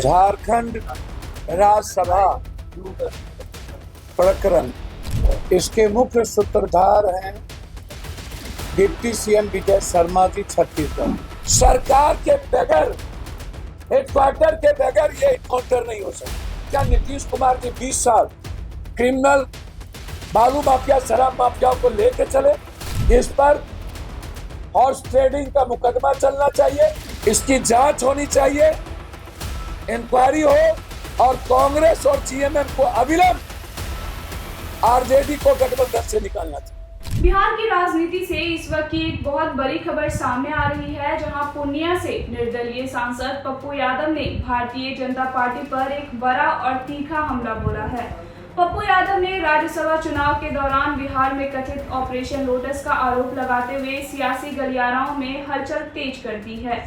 झारखंड राज्यसभा प्रकरण, इसके मुख्य सूत्रधार हैं डिप्टी सीएम विजय शर्मा जी छत्तीसगढ़। सरकार के बगैर, हेडक्वार्टर के बगैर ये एनकाउंटर नहीं हो सकता। क्या नीतीश कुमार जी 20 साल क्रिमिनल बालू माफिया, शराब माफिया को लेके चले? इस पर हॉर्स ट्रेडिंग का मुकदमा चलना चाहिए, इसकी जांच होनी चाहिए, इंक्वायरी हो और कांग्रेस और जीएमएम को अविलंब आरजेडी को गठबंधन से निकालना चाहिए। बिहार की राजनीति से इस वक्त की एक बहुत बड़ी खबर सामने आ रही है, जहां पूर्णिया से निर्दलीय सांसद पप्पू यादव ने भारतीय जनता पार्टी पर एक बड़ा और तीखा हमला बोला है। पप्पू यादव ने राज्यसभा चुनाव के दौरान बिहार में कथित ऑपरेशन लोटस का आरोप लगाते हुए सियासी गलियाराओं में हलचल तेज कर दी है।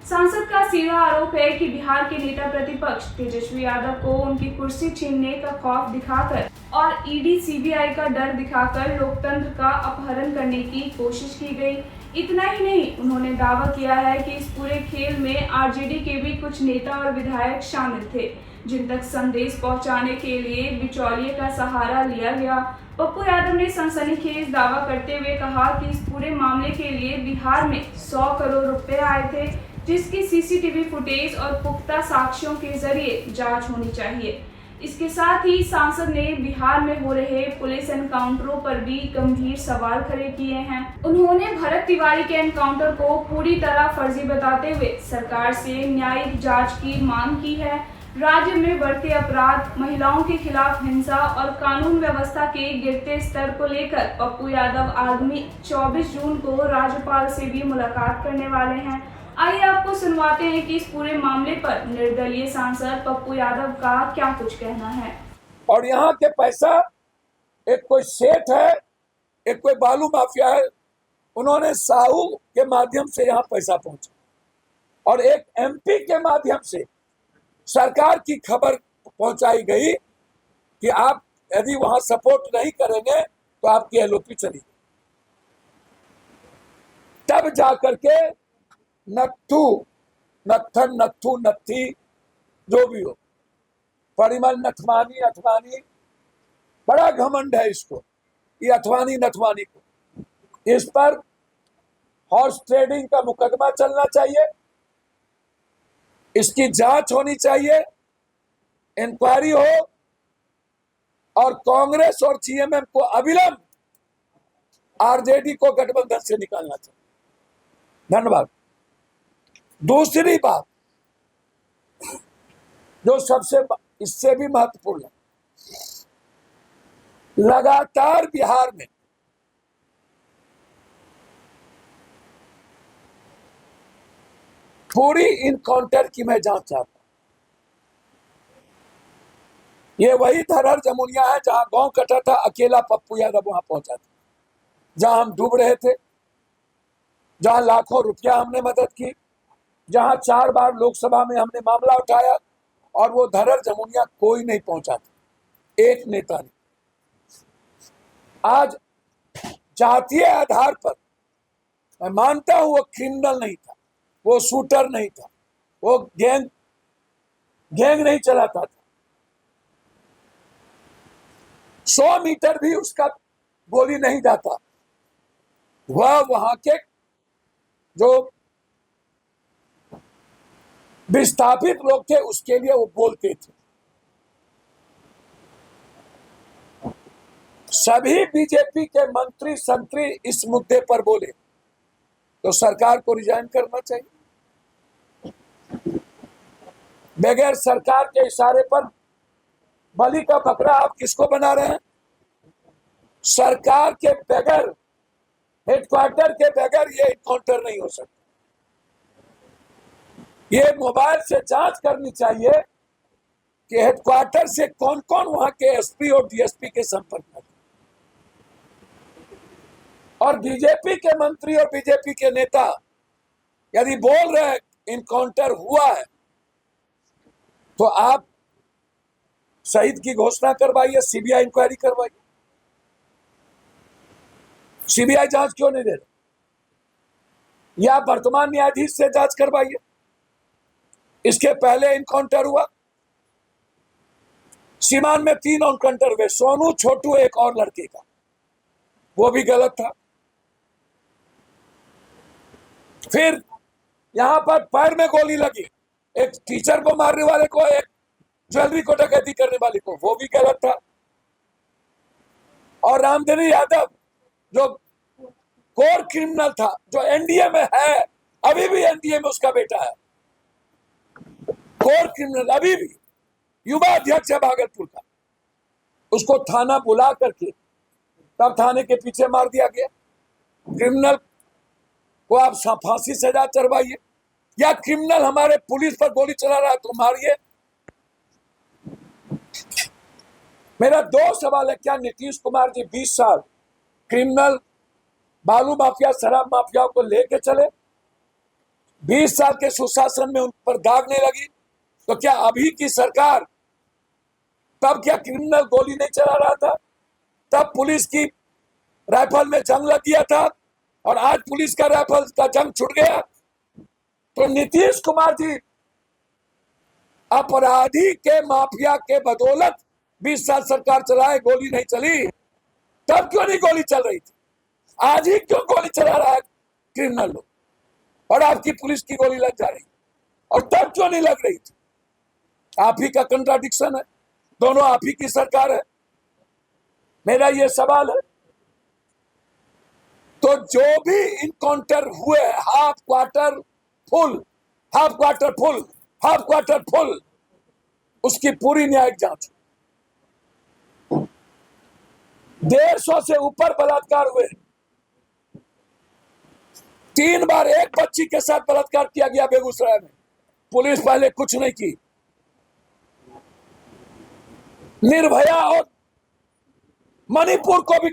सांसद का सीधा आरोप है कि बिहार के नेता प्रतिपक्ष तेजस्वी यादव को उनकी कुर्सी छीनने का खौफ दिखाकर और ईडी सीबीआई का डर दिखाकर लोकतंत्र का अपहरण करने की कोशिश की गई। इतना ही नहीं, उन्होंने दावा किया है कि इस पूरे खेल में आरजेडी के भी कुछ नेता और विधायक शामिल थे, जिन तक संदेश पहुंचाने के लिए बिचौलिए का सहारा लिया गया। पप्पू यादव ने सनसनीखेज दावा करते हुए कहा कि इस पूरे मामले के लिए बिहार में 100 करोड़ रुपए आए थे, जिसकी सीसीटीवी फुटेज और पुख्ता साक्ष्यों के जरिए जांच होनी चाहिए। इसके साथ ही सांसद ने बिहार में हो रहे पुलिस एनकाउंटरों पर भी गंभीर सवाल खड़े किए हैं। उन्होंने भरत तिवारी के एनकाउंटर को पूरी तरह फर्जी बताते हुए सरकार से न्यायिक जांच की मांग की है। राज्य में बढ़ते अपराध, महिलाओं के खिलाफ हिंसा और कानून व्यवस्था के गिरते स्तर को लेकर पप्पू यादव आगामी 24 जून को राज्यपाल से भी मुलाकात करने वाले हैं। आइए आपको सुनवाते हैं कि इस पूरे मामले पर निर्दलीय सांसद पप्पू यादव का क्या कुछ कहना है। और यहाँ के पैसा, एक कोई सेठ है, एक कोई बालू माफिया है, उन्होंने साहू के माध्यम से यहाँ पैसा पहुंचा और एक एमपी के माध्यम से सरकार की खबर पहुंचाई गई कि आप यदि वहां सपोर्ट नहीं करेंगे तो आपकी एलओपी चली। तब जाकर के नत्थू, नत्थन, नत्थू, नत्थी, जो भी हो, परिमल नथवानी, अथवानी, बड़ा घमंड है इसको, ये अथवानी नथवानी को। इस पर हॉर्स ट्रेडिंग का मुकदमा चलना चाहिए, इसकी जांच होनी चाहिए, इंक्वायरी हो और कांग्रेस और जीएमएम को अविलंब आरजेडी को गठबंधन से निकालना चाहिए। धन्यवाद। दूसरी बात जो सबसे इससे भी महत्वपूर्ण है, लगातार बिहार में पूरी इनकाउंटर की मैं जांच चाहता हूं। ये वही धरहर जमुनिया है जहां गांव कटा था, अकेला पप्पू यादव वहां पहुंचा था, जहां हम डूब रहे थे, जहां लाखों रुपया हमने मदद की, जहां 4 बार लोकसभा में हमने मामला उठाया और वो धरहर जमुनिया कोई नहीं पहुंचा था, एक नेता ने। आज जातीय आधार पर मैं मानता हूं वो क्रिमिनल नहीं था, वो शूटर नहीं था, वो गैंग नहीं चलाता था। 100 मीटर भी उसका गोली नहीं जाता। वह वहां के जो विस्थापित लोग थे उसके लिए वो बोलते थे। सभी बीजेपी के मंत्री संतरी इस मुद्दे पर बोले तो सरकार को रिजाइन करना चाहिए। बगैर सरकार के इशारे पर बलि का बकरा आप किसको बना रहे हैं? सरकार के बगैर, हेडक्वार्टर के बगैर ये एनकाउंटर नहीं हो सकता। ये मोबाइल से जांच करनी चाहिए कि हेडक्वार्टर से कौन कौन वहां के एसपी और डीएसपी के संपर्क में, और बीजेपी के मंत्री और बीजेपी के नेता यदि बोल रहे हैं इनकाउंटर हुआ है तो आप शहीद की घोषणा करवाइए, सीबीआई इंक्वायरी करवाइए। सीबीआई जांच क्यों नहीं दे रही? या वर्तमान न्यायाधीश से जांच करवाइए। इसके पहले इनकाउंटर हुआ, सीमान में 3 एनकाउंटर हुए, सोनू, छोटू, एक और लड़के का, वो भी गलत था। फिर यहां पर पैर में गोली लगी, एक टीचर को मारने वाले को, एक ज्वेलरी को डकैती करने वाले को, वो भी गलत था। और रामधनी यादव जो कोर क्रिमिनल था, जो एनडीए में है, अभी भी एनडीए में उसका बेटा है, कोर क्रिमिनल अभी भी युवा अध्यक्ष है भागलपुर का, उसको थाना बुला करके तब थाने के पीछे मार दिया गया। क्रिमिनल को आप फांसी सजा चढ़वाइए, या क्रिमिनल हमारे पुलिस पर गोली चला रहा है तो मारिए। मेरा 2 सवाल है, क्या नीतीश कुमार जी 20 साल क्रिमिनल बालू माफिया, शराब माफिया को लेके चले, 20 साल के सुशासन में उन पर दाग नहीं लगी, तो क्या अभी की सरकार, तब क्या क्रिमिनल गोली नहीं चला रहा था? तब पुलिस की राइफल में जंग लग गया था, और आज पुलिस का राइफल का जंग छूट गया। तो नीतीश कुमार जी अपराधी के, माफिया के बदौलत 20 साल सरकार चलाए, गोली नहीं चली, तब क्यों नहीं गोली चल रही थी? आज ही क्यों गोली चला रहा है क्रिमिनल लोग, और आपकी पुलिस की गोली लग जा रही, और तब क्यों नहीं लग रही थी? आप ही का कंट्राडिक्शन है, दोनों आप ही की सरकार है। मेरा ये सवाल है, तो जो भी इनकाउंटर हुए, half quarter full, half quarter full, half quarter full, उसकी पूरी न्यायिक जांच। 150 से ऊपर बलात्कार हुए, 3 बार एक बच्ची के साथ बलात्कार किया गया बेगूसराय में, पुलिस पहले कुछ नहीं की। निर्भया और मणिपुर को भी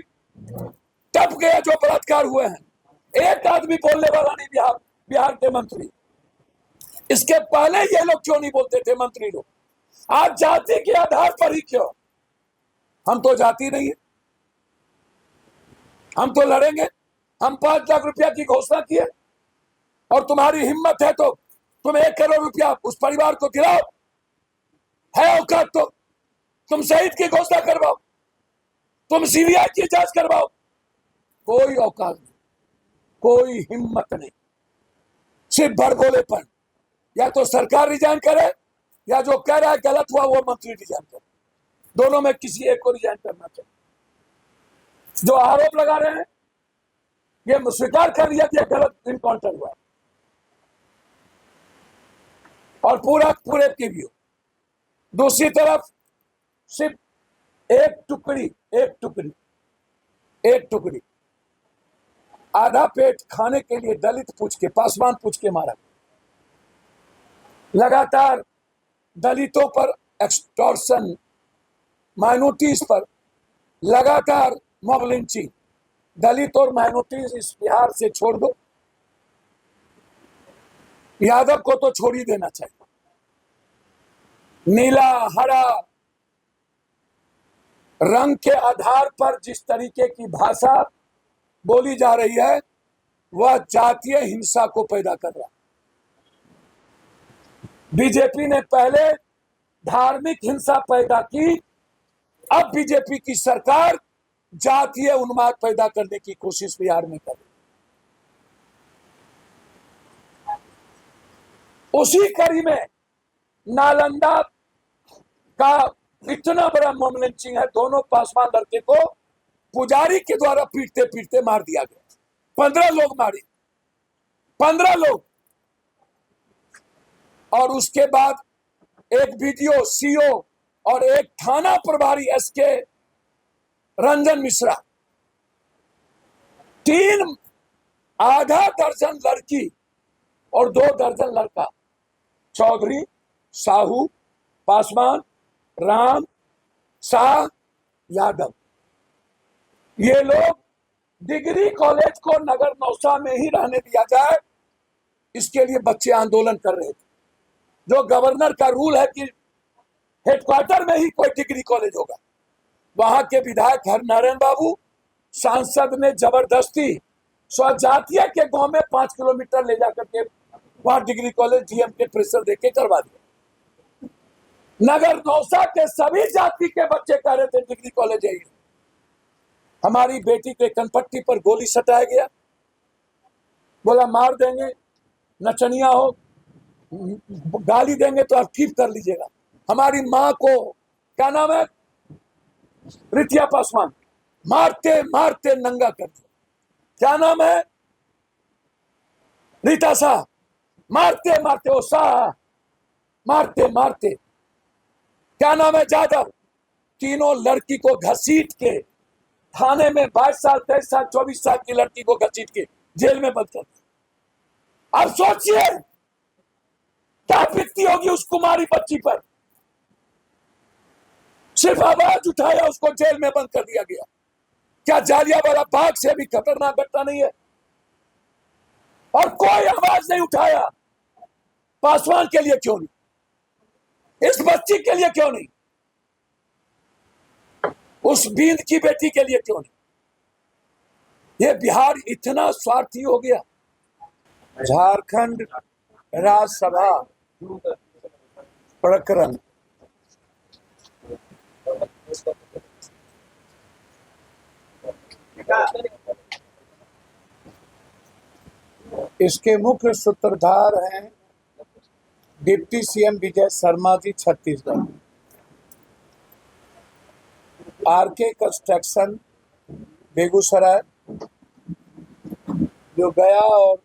टप गया जो बलात्कार हुए हैं, एक आदमी बोलने वाला नहीं, बिहार के मंत्री। इसके पहले ये लोग क्यों नहीं बोलते थे मंत्री लोग? आज जाति के आधार पर ही क्यों? हम तो जाति नहीं है, हम तो लड़ेंगे। हम 5 लाख रुपया की घोषणा किए, और तुम्हारी हिम्मत है तो तुम 1 करोड़ रुपया उस परिवार को दिलाओ, है औकात तो तुम शहीद की घोषणा करवाओ, तुम सीबीआई की जांच करवाओ। कोई औकात नहीं, कोई हिम्मत नहीं, सिर्फ भड़बोलेपन। या तो सरकार रिजाइन करे, या जो कह रहा है गलत हुआ वो मंत्री रिजाइन करे, दोनों में किसी एक को रिजाइन करना चाहिए। जो आरोप लगा रहे हैं, ये स्वीकार कर लिया कि गलत इनकाउंटर हुआ, और पूरे की व्यू। दूसरी तरफ सिर्फ एक टुकड़ी आधा पेट खाने के लिए दलित पूछ के, पासवान पूछ के मारा। लगातार दलितों पर एक्सटॉर्शन, माइनॉरिटीज पर लगातार मॉब लिंचिंग। दलित और माइनॉरिटीज इस बिहार से छोड़ दो, यादव को तो छोड़ ही देना चाहिए। नीला हरा रंग के आधार पर जिस तरीके की भाषा बोली जा रही है, वह जातीय हिंसा को पैदा कर रहा है। बीजेपी ने पहले धार्मिक हिंसा पैदा की, अब बीजेपी की सरकार जातीय उन्माद पैदा करने की कोशिश बिहार में कर रही है। उसी कड़ी में नालंदा का इतना बड़ा मॉब लिंचिंग है, दोनों पासवान लड़के को पुजारी के द्वारा पीटते पीटते मार दिया गया। 15 लोग मारे, 15 लोग। और उसके बाद एक वीडियो सीओ और एक थाना प्रभारी एसके रंजन मिश्रा, 3 आधा दर्जन लड़की और 2 दर्जन लड़का, चौधरी, साहू, पासवान, राम, शाह, यादव, ये लोग डिग्री कॉलेज को नगर नौसा में ही रहने दिया जाए, इसके लिए बच्चे आंदोलन कर रहे थे। जो गवर्नर का रूल है कि हेडक्वार्टर में ही कोई डिग्री कॉलेज होगा, वहां के विधायक हरनारायण बाबू, सांसद ने जबरदस्ती स्वजातीय के गांव में 5 किलोमीटर ले जाकर के वहां डिग्री कॉलेज डीएम के प्रेशर देके करवा दिया। नगर नौसा के सभी जाति के बच्चे कह रहे थे डिग्री कॉलेज है। हमारी बेटी के कनपट्टी पर गोली सटाया गया, बोला मार देंगे, नचनिया हो, गाली देंगे तो आप कीप कर लीजिएगा। हमारी माँ को, क्या नाम है, रितिया पासवान, मारते मारते नंगा कर दिया। क्या नाम है, रीता शाह, मारते मारते, ओ शाह, मारते मारते। क्या नाम है, जादव, तीनों लड़की को घसीट के थाने में 22 साल 23 साल 24 साल की लड़की को घसीट के जेल में बंद कर दिया। अब सोचिए क्या बीतती होगी उस कुमारी बच्ची पर। सिर्फ आवाज उठाया, उसको जेल में बंद कर दिया गया। क्या जालियांवाला बाग से भी खतरनाक घटना नहीं है? और कोई आवाज नहीं उठाया। पासवान के लिए क्यों नहीं, इस बच्ची के लिए क्यों नहीं, उस बींद की बेटी के लिए क्यों नहीं? ये बिहार इतना स्वार्थी हो गया। झारखंड राज्यसभा प्रकरण, इसके मुख्य सूत्रधार हैं deputy CM Vijay Sharma ji Chhattisgarh, R K construction Begusarai, जो गया और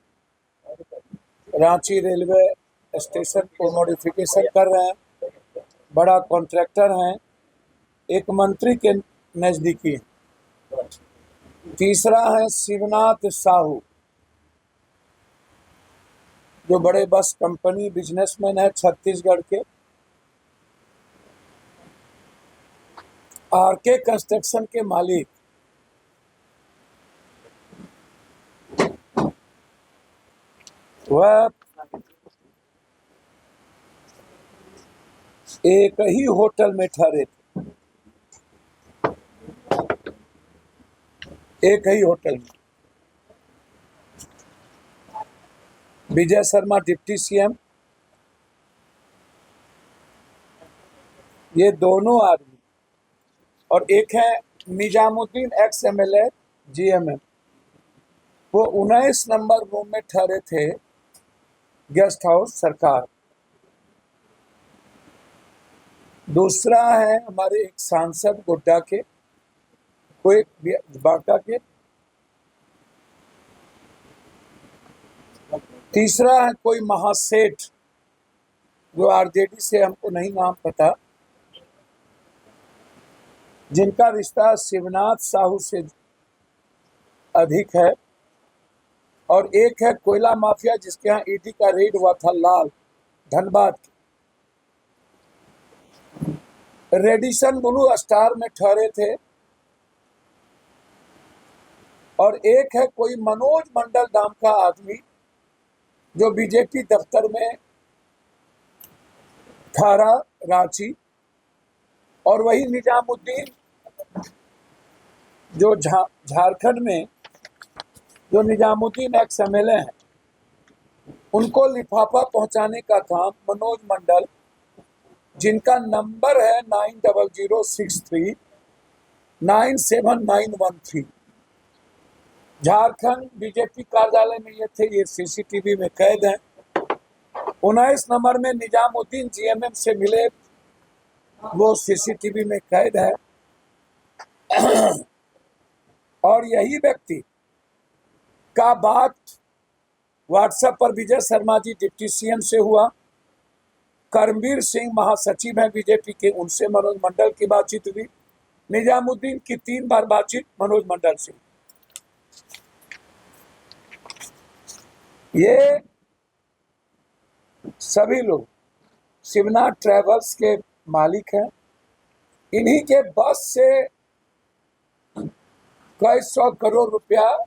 रांची रेलवे स्टेशन को मॉडिफिकेशन कर रहे हैं, बड़ा कॉन्ट्रैक्टर हैं, एक मंत्री के नजदीकी। तीसरा है शिवनाथ साहू, जो बड़े बस कंपनी बिजनेसमैन है छत्तीसगढ़ के। आरके कंस्ट्रक्शन के मालिक वह एक ही होटल में ठहरे थे, एक ही होटल में। विजय शर्मा डिप्टी सीएम, ये दोनों आदमी, और एक है निजामुद्दीन एक्स एमएलए जीएमएम, वो 19 नंबर रूम में ठहरे थे, गेस्ट हाउस सरकार। दूसरा है हमारे एक सांसद गोड्डा के, कोई बांका के। तीसरा है कोई महासेठ, जो आरजेडी से, हमको नहीं नाम पता, जिनका रिश्ता शिवनाथ साहू से अधिक है। और एक है कोयला माफिया, जिसके यहाँ ईडी का रेड हुआ था, लाल, धनबाद के, रेडिसन ब्लू स्टार में ठहरे थे। और एक है कोई मनोज मंडल नाम का आदमी, जो बीजेपी दफ्तर में ठहरा रांची। और वही निजामुद्दीन, जो झारखंड में जो निजामुद्दीन एक्स एमएलए हैं, उनको लिफाफा पहुंचाने का काम मनोज मंडल, जिनका नंबर है 9006397913, झारखंड बीजेपी कार्यालय में ये थे, ये सीसीटीवी में कैद हैं। 19 नंबर में निजामुद्दीन जीएमएम से मिले, वो सीसीटीवी में कैद है। और यही व्यक्ति का बात व्हाट्सएप पर विजय शर्मा जी डिप्टी सीएम से हुआ। करमवीर सिंह महासचिव हैं बीजेपी के, उनसे मनोज मंडल की बातचीत हुई। निजामुद्दीन की 3 बार बातचीत मनोज मंडल से। ये सभी लोग शिवनाथ ट्रेवल्स के मालिक हैं। इन्हीं के बस से कई 100 करोड़ रुपया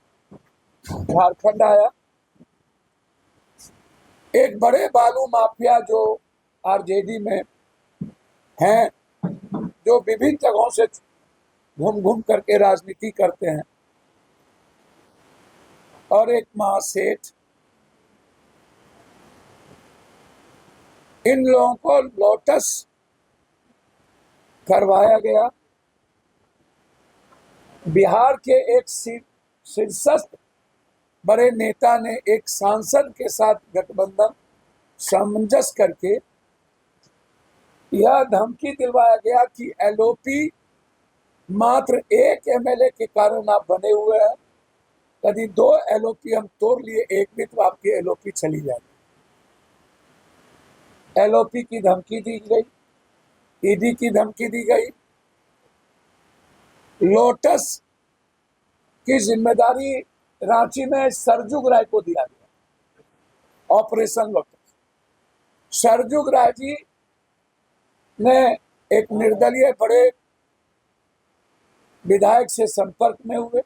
झारखंड आया। एक बड़े बालू माफिया जो आरजेडी में हैं, जो विभिन्न जगहों से घूम घूम करके राजनीति करते हैं, और एक महासेठ, इन लोगों को लोटस करवाया गया। बिहार के एक शीर्षस्थ बड़े नेता ने एक सांसद के साथ गठबंधन सामंजस्य करके यह धमकी दिलवाया गया कि एलओपी मात्र एक एमएलए के कारण आप बने हुए हैं, यदि 2 एलओपी हम तोड़ लिए एक भी तो आपकी एलओपी चली जाएगी। एलओपी की धमकी दी गई, ईडी की धमकी दी गई। लोटस की जिम्मेदारी रांची में सरजुग राय को दिया गया, ऑपरेशन लोटस। सरजुग राय जी ने एक निर्दलीय बड़े विधायक से संपर्क में हुए।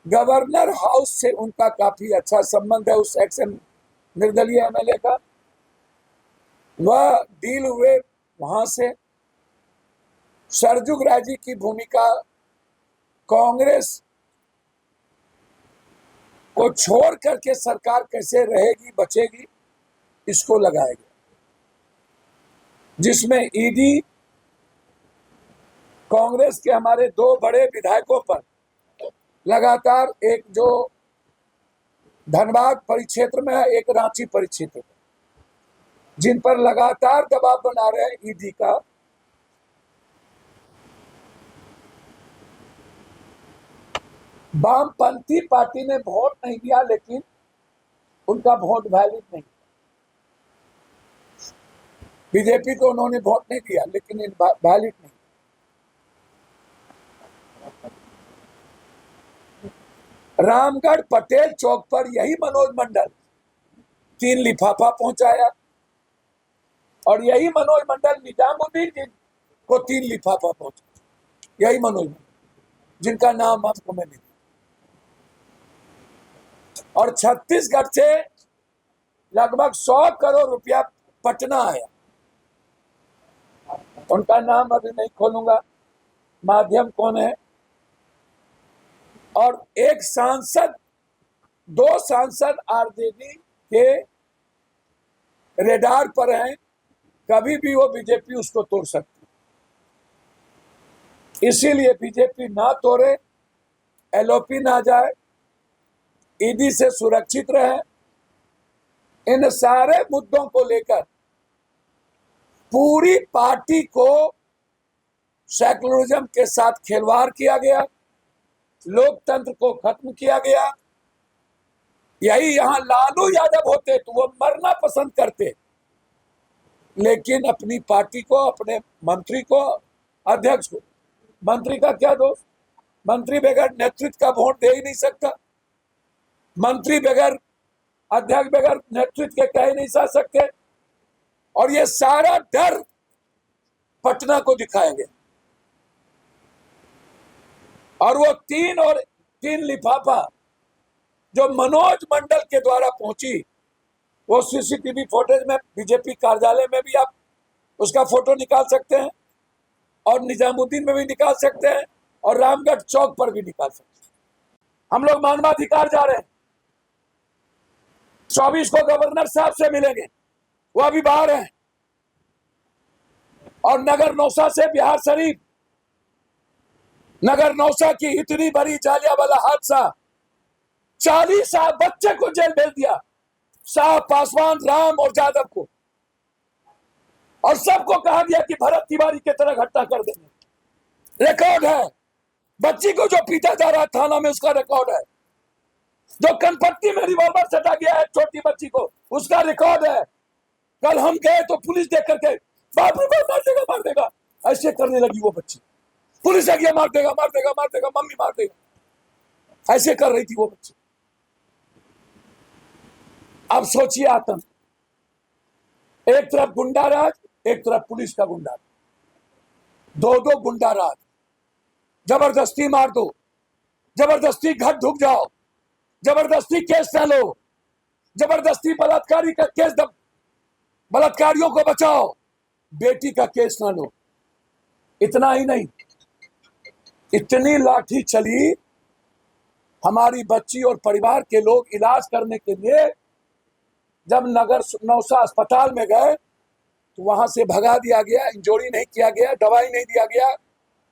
गवर्नर हाउस से उनका काफी अच्छा संबंध है, उस एक्स निर्दलीय एमएलए का। वह डील हुए वहां से। सरजुग राय जी की भूमिका कांग्रेस को छोड़ करके सरकार कैसे रहेगी बचेगी इसको लगाया गया, जिसमें ईडी कांग्रेस के हमारे 2 बड़े विधायकों पर लगातार, एक जो धनबाद परिक्षेत्र में है, एक रांची परिक्षेत्र में, जिन पर लगातार दबाव बना रहे हैं ईडी का। वामपंथी पार्टी ने वोट नहीं दिया, लेकिन उनका वोट वैलिड नहीं। बीजेपी को उन्होंने वोट नहीं दिया, लेकिन वैलिड नहीं। रामगढ़ पटेल चौक पर यही मनोज मंडल 3 लिफाफा पहुंचाया, और यही मनोज मंडल निजामुद्दीन जी को 3 लिफाफा पहुंचाया। यही मनोज मंडल, जिनका नाम आपको मैंने दिया। और छत्तीसगढ़ से लगभग 100 करोड़ रुपया पटना आया। उनका नाम अभी नहीं खोलूंगा, माध्यम कौन है। और एक सांसद, 2 सांसद आरजेडी के रेडार पर हैं, कभी भी वो बीजेपी उसको तोड़ सकती। इसीलिए बीजेपी ना तोड़े, एलओपी ना जाए, ईडी से सुरक्षित रहे। इन सारे मुद्दों को लेकर पूरी पार्टी को सेकुलरिज्म के साथ खिलवाड़ किया गया, लोकतंत्र को खत्म किया गया। यही यहां लालू यादव होते तो वो मरना पसंद करते, लेकिन अपनी पार्टी को, अपने मंत्री को, अध्यक्ष को, मंत्री का क्या दोष? मंत्री बगैर नेतृत्व का वोट दे ही नहीं सकता। मंत्री बगैर, अध्यक्ष बगैर नेतृत्व के कह नहीं जा सकते। और ये सारा डर पटना को दिखाया गया। और वो 3 लिफाफा जो मनोज मंडल के द्वारा पहुंची, वो सीसीटीवी फुटेज में बीजेपी कार्यालय में भी आप उसका फोटो निकाल सकते हैं, और निजामुद्दीन में भी निकाल सकते हैं, और रामगढ़ चौक पर भी निकाल सकते हैं। हम लोग मानवाधिकार जा रहे हैं। 24 को गवर्नर साहब से मिलेंगे, वो अभी बाहर हैं। और नगर नौसा से बिहार शरीफ, नगर नौसा की इतनी बड़ी जालियांवाला हादसा, 40 बच्चे को जेल भेज दिया, शाह, पासवान, राम और यादव को, और सबको कहा दिया कि भरत तिवारी की तरह घटना कर देंगे। रिकॉर्ड है, बच्ची को जो पीटा जा रहा है थाना में, उसका रिकॉर्ड है। जो कनपट्टी में रिवॉल्वर सटा गया है छोटी बच्ची को, उसका रिकॉर्ड है। कल हम गए तो पुलिस देख करके बाप रे बाप, मार देगा मार देगा, ऐसे करने लगी वो बच्ची। पुलिस आ गया, मार देगा मार देगा मार देगा, मम्मी मार देगा, ऐसे कर रही थी वो बच्ची। अब सोचिए आतंक, एक तरफ गुंडा राज, एक तरफ पुलिस का गुंडा, 2 गुंडा राज। जबरदस्ती मार दो, जबरदस्ती घर ढुक जाओ, जबरदस्ती केस न लो, जबरदस्ती बलात्कारी का केस दब, बलात्कारियों को बचाओ, बेटी का केस ना लो। इतना ही नहीं, इतनी लाठी चली, हमारी बच्ची और परिवार के लोग इलाज करने के लिए जब नगर नौसा अस्पताल में गए तो वहां से भगा दिया गया, इंजोरी नहीं किया गया, दवाई नहीं दिया गया।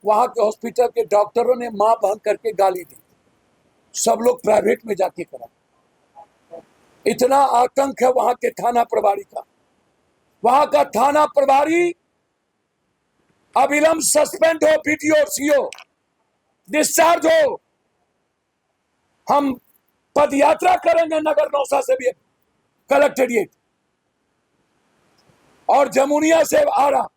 वहां के हॉस्पिटल के डॉक्टरों ने मां बहन करके गाली दी, सब लोग प्राइवेट में जाके करा। इतना आतंक है वहां के थाना प्रभारी का। वहां का थाना प्रभारी अविलंब सस्पेंड हो, बीडीओ और सीओ डिस्चार्ज हो। हम पदयात्रा करेंगे नगर नौसा से भी कलेक्टेरिएट और जमुनिया से आरा।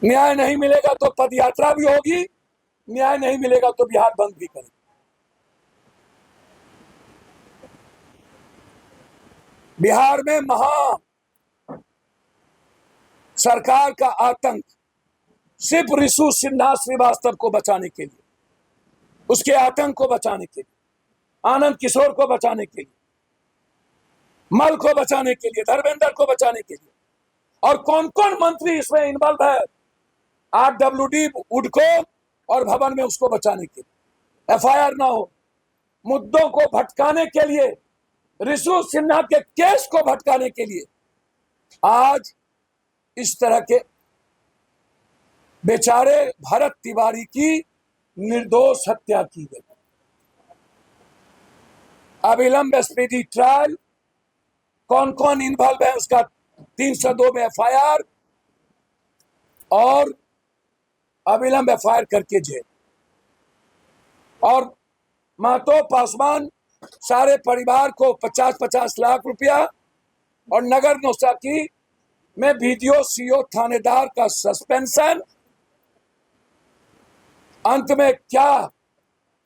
न्याय नहीं मिलेगा तो पदयात्रा भी होगी, न्याय नहीं मिलेगा तो बिहार बंद भी करेंगे। बिहार में महा सरकार का आतंक सिर्फ रिशु सिन्हा श्रीवास्तव को बचाने के लिए, उसके आतंक को बचाने के लिए, आनंद किशोर को बचाने के लिए, मल को बचाने के लिए, धर्मेंद्र को बचाने के लिए। और कौन कौन मंत्री इसमें इन्वॉल्व है? आरडब्ल्यूडी, उडको और भवन में उसको बचाने के लिए, एफआईआर ना हो, मुद्दों को भटकाने के लिए, रिशु सिन्हा के केस को भटकाने के लिए आज इस तरह के बेचारे भरत तिवारी की निर्दोष हत्या की गई। अविलंब स्पीडी ट्रायल, कौन कौन इन्वॉल्व है उसका 302 में एफआईआर और अविलंब एफआईआर करके जेल। और महतो पासवान सारे परिवार को 50-50 लाख रुपया और नगर नौसा की में वीडियो सीओ थानेदार का सस्पेंशन। अंत में क्या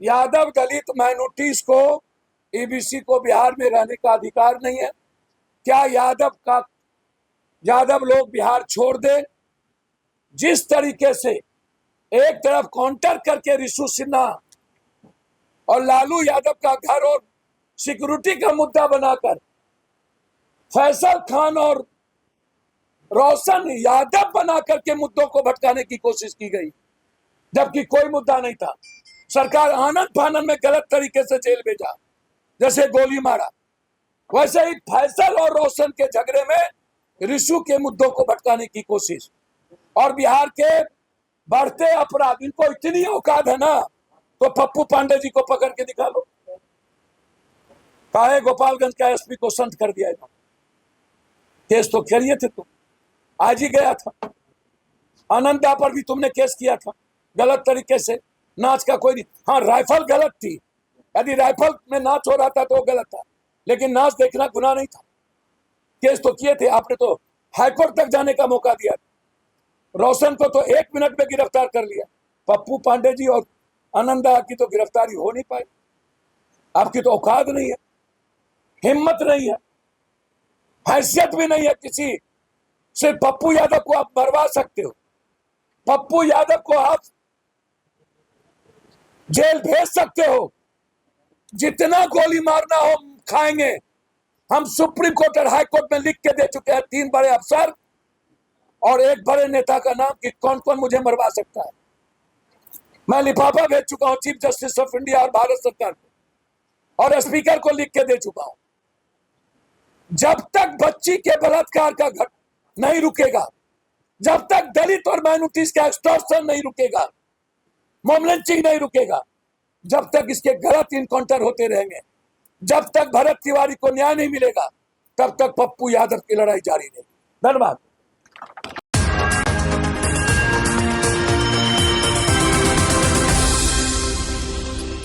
यादव दलित माइनॉरिटीज को, ईबीसी को बिहार में रहने का अधिकार नहीं है? क्या यादव लोग बिहार छोड़ दे? जिस तरीके से एक तरफ काउंटर करके रिशु सिन्हा और लालू यादव का घर और सिक्योरिटी का मुद्दा बनाकर फैसल खान और रोशन यादव बना करके मुद्दों को भटकाने की कोशिश की गई, जबकि कोई मुद्दा नहीं था। सरकार आनंद फानंद में गलत तरीके से जेल भेजा, जैसे गोली मारा, वैसे ही फैसल और रोशन के झगड़े में रिशु के मुद्दों को भटकाने की कोशिश। और बिहार के बढ़ते अपराध, इनको इतनी औकात है ना, तो पप्पू पांडे जी को पकड़ के दिखा लो। काहे गोपालगंज का एसपी को संत कर दिया था? केस तो करिए थे तुम, आज ही गया था। आनंदा पर भी तुमने केस किया था गलत तरीके से, नाच का कोई नहीं। हाँ, राइफल गलत थी, यदि राइफल में नाच हो रहा था तो वो गलत था, लेकिन नाच देखना गुनाह नहीं था। केस तो किए थे आपने, तो हाईकोर्ट तक जाने का मौका दिया। रोशन को तो 1 मिनट में गिरफ्तार कर लिया। पप्पू पांडे जी और आनंदा की तो गिरफ्तारी हो नहीं पाई। आपकी तो औकात नहीं है, हिम्मत नहीं है, हैसियत भी नहीं है किसी। सिर्फ पप्पू यादव को आप मरवा सकते हो, पप्पू यादव को आप जेल भेज सकते हो, जितना गोली मारना हो खाएंगे। हम सुप्रीम कोर्ट और हाई कोर्ट में लिख के दे चुके हैं 3 बड़े अफसर और 1 बड़े नेता का नाम कि कौन कौन मुझे मरवा सकता है। मैं लिफाफा भेज चुका हूं चीफ जस्टिस ऑफ इंडिया और भारत सरकार को, और स्पीकर को लिख के दे चुका हूं। जब तक बच्ची के बलात्कार का घट नहीं रुकेगा, जब तक दलित और माइनॉरिटीज का एक्सटॉर्शन नहीं रुकेगा, मॉब लिंचिंग नहीं रुकेगा, जब तक इसके गलत इनकाउंटर होते रहेंगे, जब तक भरत तिवारी को न्याय नहीं मिलेगा, तब तक पप्पू यादव की लड़ाई जारी रहेगी। धन्यवाद।